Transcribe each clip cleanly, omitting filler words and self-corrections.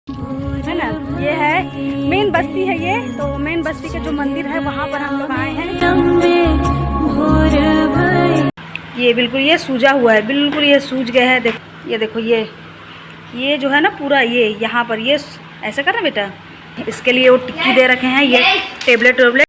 है ना। ये है मेन बस्ती है ये, तो मेन बस्ती के जो मंदिर है वहाँ पर हम लोग आए हैं। ये बिल्कुल ये सूजा हुआ है, बिल्कुल ये सूज गया है। देखो ये देखो ये जो है ना पूरा ये यहाँ पर ये ऐसे कर रहा बेटा, इसके लिए वो टिक्की दे रखे हैं, ये टेबलेट।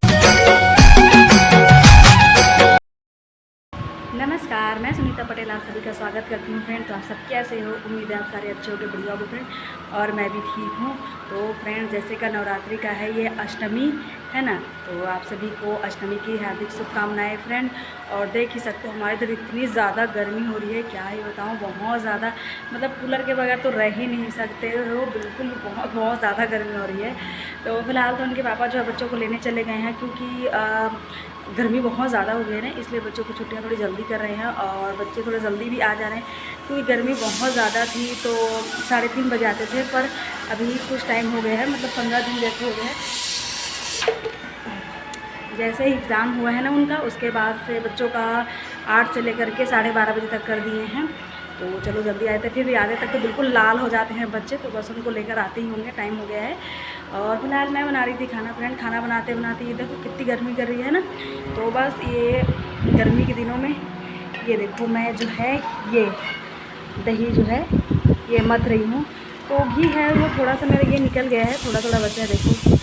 नमस्कार, मैं सुनीता पटेल आप सभी का स्वागत करती हूँ फ्रेंड। तो आप सब कैसे हो? उम्मीद है आप सारे अच्छे होंगे, बढ़िया होंगे फ्रेंड, और मैं भी ठीक हूँ। तो फ्रेंड जैसे का नवरात्रि का है ये अष्टमी है ना, तो आप सभी को अष्टमी की हार्दिक शुभकामनाएं फ्रेंड। और देख ही सकते हो हमारे इधर इतनी ज़्यादा गर्मी हो रही है, क्या ही बताऊँ, बहुत ज़्यादा, मतलब कूलर के बगैर तो रह ही नहीं सकते हो, बिल्कुल बहुत ज़्यादा गर्मी हो रही है। तो फिलहाल तो उनके पापा जो है बच्चों को लेने चले गए हैं, क्योंकि गर्मी बहुत ज़्यादा हो गई है ना, इसलिए बच्चों की छुट्टियां थोड़ी जल्दी कर रहे हैं और बच्चे थोड़े जल्दी भी आ जा रहे हैं, क्योंकि गर्मी बहुत ज़्यादा थी। तो 3:30 बजे आते थे, पर अभी कुछ टाइम हो गया है, मतलब 15 दिन जैसे हो गए हैं। जैसे ही एग्ज़ाम हुआ है ना उनका, उसके बाद से बच्चों का 8 से लेकर के 12:30 बजे तक कर दिए हैं। तो चलो जल्दी आए थे, फिर भी आधे तक तो बिल्कुल लाल हो जाते हैं बच्चे, तो बस उनको लेकर आते ही होंगे, टाइम हो गया है। और फिलहाल मैं बना रही थी खाना फ्रेंड। खाना बनाते बनाते ये देखो कितनी गर्मी कर रही है ना, तो बस ये गर्मी के दिनों में ये देखो मैं जो है ये दही जो है ये मथ रही हूँ। तो घी है वो थोड़ा सा मेरा ये निकल गया है, थोड़ा थोड़ा बचा है, देखो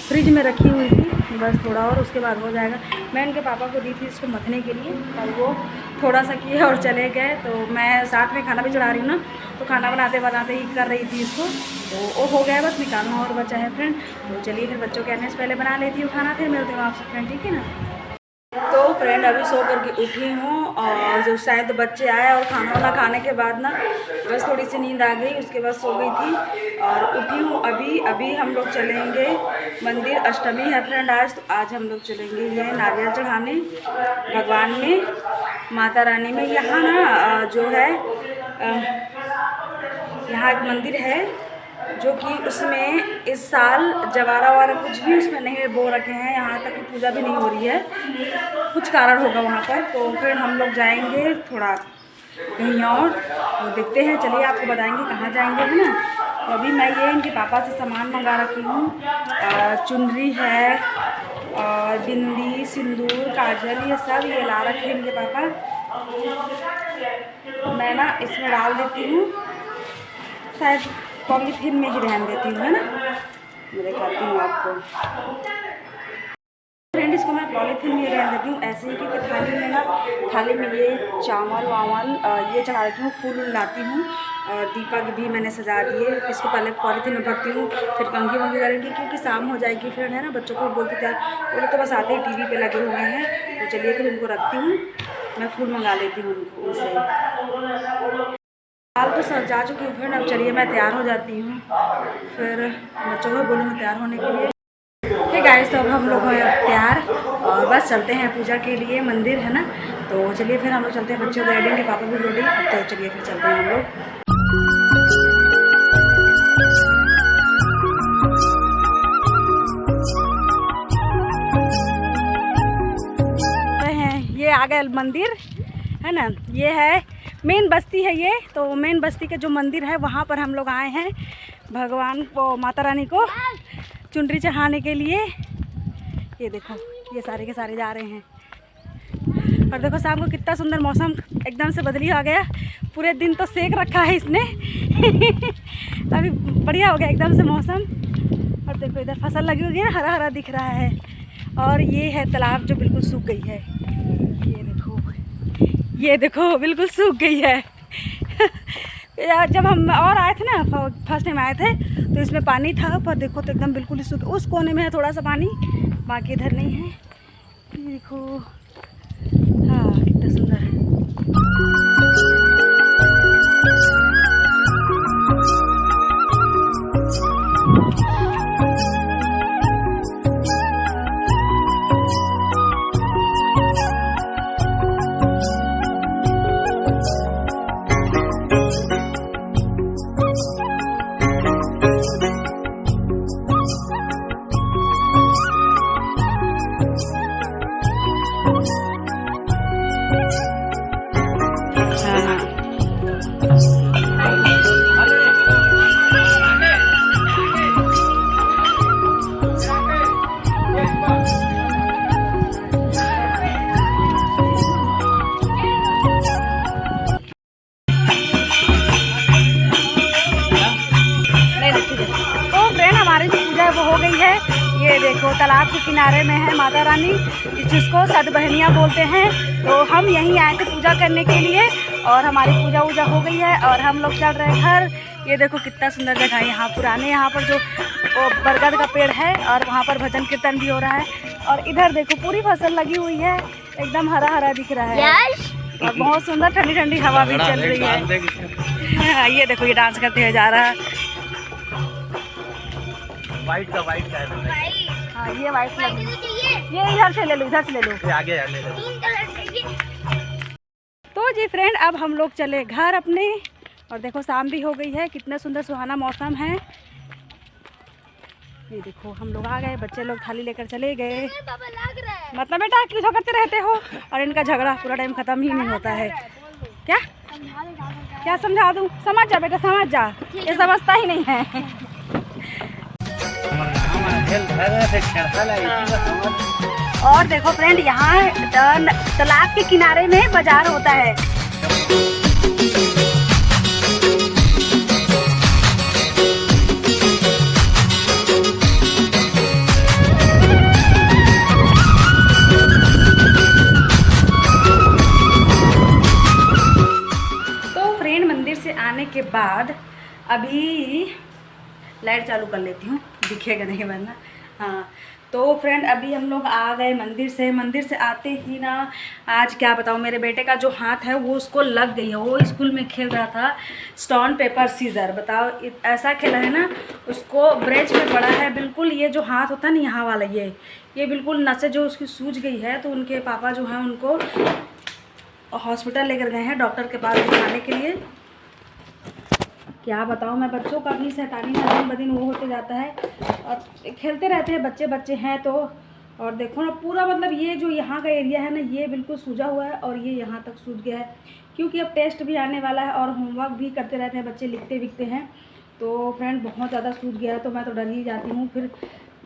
फ्रिज में रखी हुई थी, बस थोड़ा और उसके बाद हो जाएगा। मैं इनके पापा को दी थी इसको मथने के लिए, और वो थोड़ा सा किए और चले गए। तो मैं साथ में खाना भी चढ़ा रही हूँ ना, तो खाना बनाते बनाते ही कर रही थी इसको, तो वो हो गया, बस निकालना और बचा है फ्रेंड। तो चलिए फिर बच्चों के आने से पहले बना लेती हूँ खाना, फिर मिलती हूँ आपसे फ्रेंड, ठीक है ना। तो फ्रेंड अभी सो करके उठी हूँ, और जो शायद बच्चे आए और खाना वाना खाने के बाद ना बस थोड़ी सी नींद आ गई, उसके बाद सो गई थी और उठी हूँ अभी हम लोग चलेंगे मंदिर। अष्टमी है फ्रेंड आज, तो आज हम लोग चलेंगे ये नारियल चढ़ाने भगवान में, माता रानी में। यहाँ ना जो है यहाँ एक मंदिर है, जो कि उसमें इस साल जवारा वारा कुछ भी उसमें नहीं बो रखे हैं, यहाँ तक की पूजा भी नहीं हो रही है, कुछ कारण होगा वहाँ पर। तो फिर हम लोग जाएंगे थोड़ा कहीं और, तो देखते हैं, चलिए आपको बताएंगे कहाँ जाएंगे, है ना। तो अभी मैं ये इनके पापा से सामान मंगा रखी हूँ, चुनरी है और बिंदी, सिंदूर, काजल, ये सब ये ला रखे हैं इनके पापा। मैं ना इसमें डाल देती हूँ, शायद पॉलीथीन में ही रहने देती हूँ, है ना, मैं दिखाती हूँ आपको फ्रेंड। इसको मैं पॉलीथीन में रहने देती हूँ ऐसे ही, क्योंकि थाली में ना, थाली में ये चावल वावल ये चढ़ा देती हूँ, फूल लाती हूँ, और दीपक भी मैंने सजा दिए। इसको पहले पॉलीथीन में भरती हूँ, फिर कंघी वंघी करेंगे, क्योंकि शाम हो जाएगी फ्रेंड, है ना। बच्चों को बोलते थे, वो लोग तो बस आते ही टीवी पे लगे हुए हैं। तो चलिए फिर उनको रखती हूँ, मैं फूल मंगा लेती हूँ उनसे। हाल तो सर जा चुकी हूँ फ्रेंड, अब चलिए मैं तैयार हो जाती हूँ, फिर बच्चों को बोलूँगी तैयार होने के लिए। ठीक गाइस, तो अब हम लोग हैं तैयार और बस चलते हैं पूजा के लिए मंदिर, है ना। तो चलिए फिर हम लोग चलते हैं, बच्चों को रेडी के पापा भी रेडी, तो चलिए फिर चलते हैं हम लोग। ये आ गए मंदिर, है ना, ये है मेन बस्ती है ये। तो मेन बस्ती के जो मंदिर है वहाँ पर हम लोग आए हैं भगवान को, माता रानी को चुनरी चढ़ाने के लिए। ये देखो ये सारे के सारे जा रहे हैं, और देखो शाम को कितना सुंदर मौसम एकदम से बदली आ गया, पूरे दिन तो सेक रखा है इसने अभी बढ़िया हो गया एकदम से मौसम। और देखो इधर फसल लगी हुई है ना, हरा हरा दिख रहा है, और ये है तालाब जो बिल्कुल सूख गई है, ये देखो बिल्कुल सूख गई है जब हम और आए थे ना, फर्स्ट टाइम आए थे, तो इसमें पानी था, पर देखो तो एकदम बिल्कुल ही सूख, उस कोने में है थोड़ा सा पानी, बाकी इधर नहीं है। ये देखो, हाँ कितना सुंदर है। ये देखो तालाब के किनारे में है माता रानी, जिसको सतबहनिया बोलते हैं। तो हम यहीं आए थे पूजा करने के लिए और हमारी पूजा वूजा हो गई है और हम लोग चल रहे हैं घर। ये देखो कितना सुंदर जगह है यहाँ पुराने, यहाँ पर जो बरगद का पेड़ है और वहाँ पर भजन कीर्तन भी हो रहा है। और इधर देखो पूरी फसल लगी हुई है, एकदम हरा हरा दिख रहा है और बहुत सुंदर ठंडी ठंडी हवा भी चल रही है। ये देखो ये डांस करते हुए जा रहा है। वाइट का है। हाँ ये वाइट ये इधर से ले लो, इधर से ले लो, आगे ले लो। तो जी फ्रेंड अब हम लोग चले घर अपने और देखो शाम भी हो गई है, कितना सुंदर सुहाना मौसम है। ये देखो हम लोग आ गए, बच्चे लोग थाली लेकर चले गए। मतलब बेटा क्यों झगड़ते रहते हो, और इनका झगड़ा पूरा टाइम खत्म ही नहीं होता है। क्या क्या समझा दूँ? समझ जा बेटा समझ जा, ये समझता ही नहीं है। और देखो फ्रेंड यहाँ तालाब के किनारे में बाजार होता है। तो फ्रेंड मंदिर से आने के बाद अभी लाइट चालू कर लेती हूँ, दिखेगा नहीं वरना। हाँ तो फ्रेंड अभी हम लोग आ गए मंदिर से आते ही ना, आज क्या बताऊँ, मेरे बेटे का जो हाथ है वो उसको लग गई है। वो स्कूल में खेल रहा था स्टोन पेपर सीजर, बताओ ऐसा खेला है ना, उसको ब्रेच में पड़ा है बिल्कुल। ये जो हाथ होता है ना यहाँ वाला, ये बिल्कुल नसें जो उसकी सूज गई है। तो उनके पापा जो हैं उनको हॉस्पिटल लेकर गए हैं डॉक्टर के पास दिखाने के लिए। क्या बताऊँ मैं, बच्चों का भी शैतानी ना दिन ब दिन वो होते जाता है और खेलते रहते हैं, बच्चे हैं तो। और देखो ना पूरा मतलब ये जो यहाँ का एरिया है ना, ये बिल्कुल सूजा हुआ है और ये यहाँ तक सूज गया है, क्योंकि अब टेस्ट भी आने वाला है और होमवर्क भी करते रहते हैं बच्चे, लिखते विखते हैं। तो फ्रेंड बहुत ज़्यादा सूज गया है, तो मैं तो डर ही जाती हूँ। फिर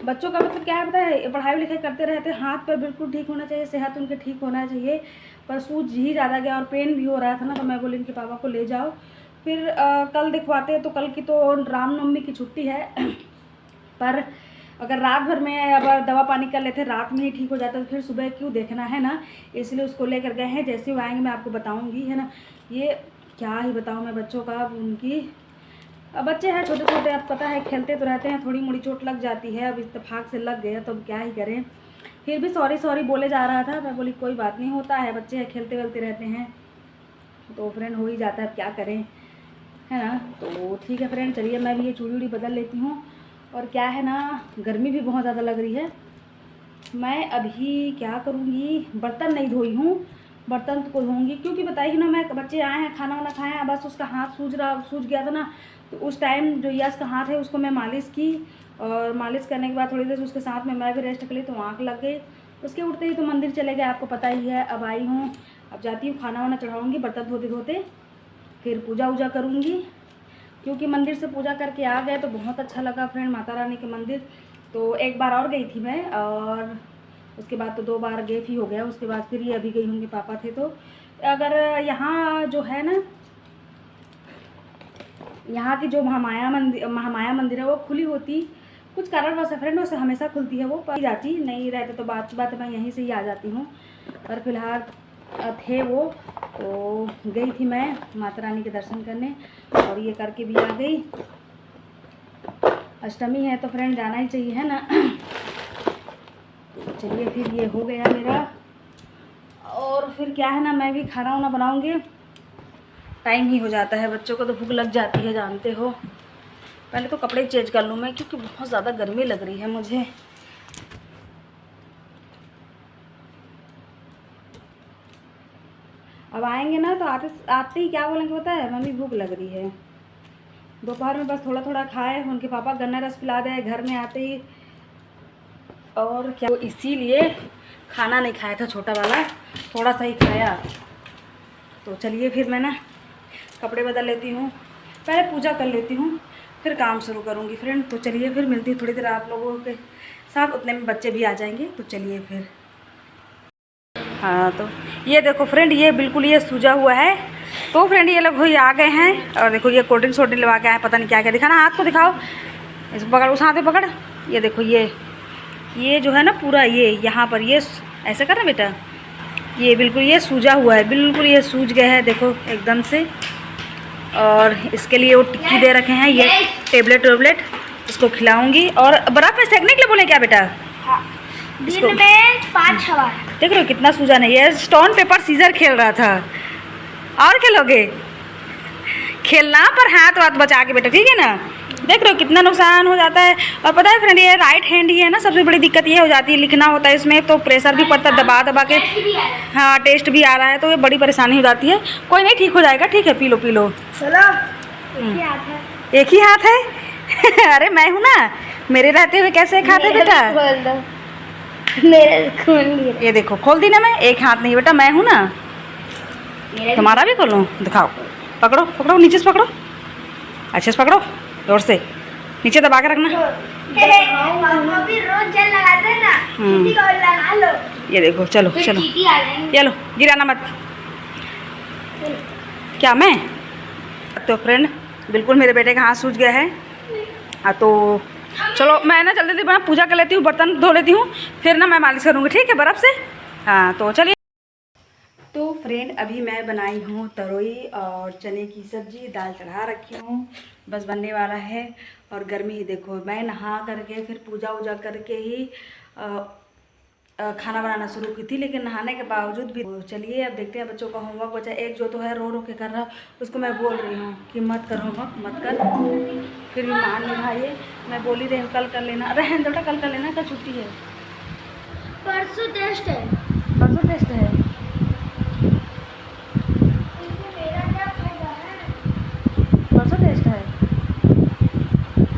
बच्चों का मतलब क्या है पता है, पढ़ाई लिखाई करते रहते हैं, हाथ पर बिल्कुल ठीक होना चाहिए, सेहत उनके ठीक होना चाहिए, पर सूज ही ज़्यादा गया और पेन भी हो रहा था ना। तो मैं बोली इनके पापा को ले जाओ, फिर कल दिखवाते हैं। तो कल की तो रामनवमी की छुट्टी है, पर अगर रात भर में अगर दवा पानी कर लेते रात में ही ठीक हो जाता तो फिर सुबह क्यों देखना है ना, इसलिए उसको लेकर गए हैं। जैसे वो आएंगे मैं आपको बताऊंगी, है ना। ये क्या ही बताऊं मैं बच्चों का, उनकी बच्चे हैं छोटे छोटे, अब पता है खेलते तो रहते हैं, थोड़ी मोड़ी चोट लग जाती है। अब इत्तेफाक से लग गया तो अब क्या ही करें। फिर भी सॉरी बोले जा रहा था, मैं बोली कोई बात नहीं, होता है, बच्चे हैं खेलते वेलते रहते हैं तो फ्रेंड हो ही जाता है, अब क्या करें, है ना। तो ठीक है फ्रेंड, चलिए मैं भी ये चूड़ी उड़ी बदल लेती हूँ। और क्या है ना, गर्मी भी बहुत ज़्यादा लग रही है। मैं अभी क्या करूँगी, बर्तन नहीं धोई हूँ, बर्तन तो धोऊँगी, क्योंकि बताइए ना, मैं बच्चे आए हैं खाना वाना खाए हैं, बस उसका हाथ सूज गया था ना। तो उस टाइम जो यश का हाथ है उसको मैं मालिश की, और मालिश करने के बाद थोड़ी देर उसके साथ में मैं भी रेस्ट कर ली, तो आँख लग गई। उसके उठते ही तो मंदिर चले गए, आपको पता ही है। अब आई हूँ, अब जाती हूँ खाना वाना चढ़ाऊँगी, बर्तन धोते धोते फिर पूजा वूजा करूँगी, क्योंकि मंदिर से पूजा करके आ गए तो बहुत अच्छा लगा फ्रेंड, माता रानी के मंदिर। तो एक बार और गई थी मैं, और उसके बाद तो 2 बार गए ही हो गया। उसके बाद फिर ये अभी गई होंगी, पापा थे तो। अगर यहाँ जो है ना, यहाँ की जो महामाया मंदिर है वो खुली होती, कुछ कारणवश फ्रेंड वैसे हमेशा खुलती है, वो पर जाती नहीं रहते तो बात मैं यहीं से ही आ जाती हूँ। पर फिलहाल थे वो, तो गई थी मैं माता रानी के दर्शन करने और ये करके भी आ गई। अष्टमी है तो फ्रेंड जाना ही चाहिए, है ना। तो चलिए फिर ये हो गया मेरा, और फिर क्या है ना, मैं भी खाना वाना बनाऊँगी, टाइम ही हो जाता है, बच्चों को तो भूख लग जाती है जानते हो। पहले तो कपड़े चेंज कर लूँ मैं, क्योंकि बहुत ज़्यादा गर्मी लग रही है मुझे। अब आएंगे ना तो आते ही क्या बोलेंगे पता है, मम्मी भूख लग रही है। दोपहर में बस थोड़ा थोड़ा खाए, उनके पापा गन्ना रस पिला दे घर में आते ही, और क्या, तो इसीलिए खाना नहीं खाया था छोटा वाला, थोड़ा सा ही खाया। तो चलिए फिर मैं ना कपड़े बदल लेती हूँ, पहले पूजा कर लेती हूँ, फिर काम शुरू करूँगी फ्रेंड। तो चलिए फिर मिलती थोड़ी देर आप लोगों के साथ, उतने में बच्चे भी आ जाएंगे। तो चलिए फिर। हाँ तो ये देखो फ्रेंड, ये बिल्कुल ये सूजा हुआ है। तो फ्रेंड ये लोग आ गए हैं, और देखो ये कोल्ड ड्रिंक लगा के आए, पता नहीं क्या क्या। दिखाना हाथ को दिखाओ, इस पकड़, उस हाथ में पकड़, ये देखो ये ये जो है ना पूरा ये यहाँ पर ये ऐसे करना बेटा, ये बिल्कुल ये सूजा हुआ है, बिल्कुल ये सूज गया है देखो एकदम से। और इसके लिए वो टिक्की दे रखे हैं, ये टेबलेट इसको खिलाऊंगी। और बर्फ़ में सेकने के लिए बोले क्या बेटा? हाँ। इसको दिन में 5-6 बार। देख रहे हो कितना सूजा नहीं है। स्टोन पेपर सीजर खेल रहा था। और खेलोगे? खेलना पर हाथ वाथ बचा के बेटा, ठीक है ना। देख रहे हो कितना नुकसान हो जाता है। और पता है फ्रेंड, ये राइट हैंड ही है ना, सबसे बड़ी दिक्कत ये हो जाती है, लिखना होता है इसमें तो प्रेशर भी पड़ता है दबा के। हाँ टेस्ट भी आ रहा है, तो ये बड़ी परेशानी हो जाती है। कोई नहीं, ठीक हो जाएगा। ठीक है, पी लो। चलो एक ही हाथ है अरे मैं हूँ ना, मेरे रहते हुए कैसे एक हाथ है बेटा? मेरे ये देखो खोल दी ना मैं, एक हाथ नहीं बेटा, मैं हूँ ना। तुम्हारा भी खोलूँ? दिखाओ। पकड़ो नीचे से पकड़ो, अच्छे से पकड़ो, जोर से नीचे दबा के रखना। भी रोज जल लगाते हैं ना, किसी को लगा लो। ये देखो, चलो ये लो, गिराना मत। क्या मैं तो फ्रेंड बिल्कुल मेरे बेटे का हाथ सूज गया है। तो चलो मैं ना जल्दी मैं पूजा कर लेती हूँ, बर्तन धो लेती हूँ, फिर ना मैं मालिश करूँगी, ठीक है, बर्फ़ से। हाँ तो चलिए। तो फ्रेंड अभी मैं बनाई हूँ तरोई और चने की सब्ज़ी, दाल चढ़ा रखी हूँ, बस बनने वाला है। और गर्मी ही देखो, मैं नहा करके फिर पूजा करके ही खाना बनाना शुरू की थी, लेकिन नहाने के बावजूद भी। चलिए अब देखते हैं बच्चों का होमवर्क बचा। एक जो तो है रो के कर रहा, उसको मैं बोल रही हूँ कि मत कर होमवर्क, मत कर, फिर भी मान नहीं भाई। मैं बोल ही रही हूँ कल कर लेना। अरे बेटा कल कर लेना, कल छुट्टी है। परसों टेस्ट है। परसों टेस्ट है। परसों टेस्ट है,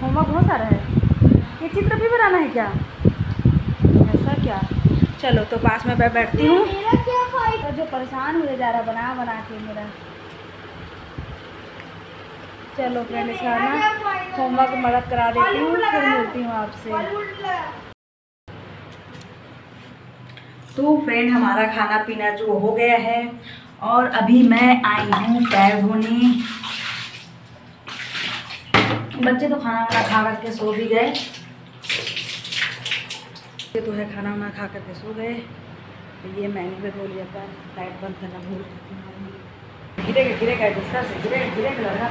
होमवर्क बहुत सारा है। ये चित्र भी बनाना है क्या? ऐसा क्या? चलो तो पास में बैठती हूँ। तो जो परेशान हुए जा रहा बना के मेरा। चलो फ्रेंड इसका ना होमवर्क मदद करा देती हूँ, फिर मिलती हूँ आपसे। तो फ्रेंड हमारा खाना पीना जो हो गया है, और अभी मैं आई हूँ पैर धोने। बच्चे तो खाना वाना खा करके सो भी गए। ये तो है खाना वाना खा करके सो गए। तो ये मैंने भी धो लिया पैर, लाइट बंद करना भूल गई। गिरेगा गुस्सा से, गिरेगा लगा।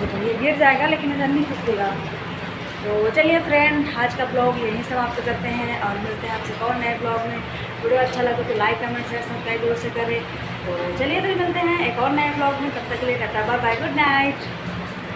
तो ये गिर जाएगा लेकिन इधर नहीं खिसकेगा। तो चलिए फ्रेंड आज का ब्लॉग यहीं समाप्त करते हैं, और मिलते हैं आपसे और नए ब्लॉग में। वीडियो अच्छा लगे तो लाइक कमेंट शेयर सब्सक्राइब जरूर से करें। तो चलिए फिर मिलते हैं एक और नए ब्लॉग में, तब तक के लिए tata bye bye, good night.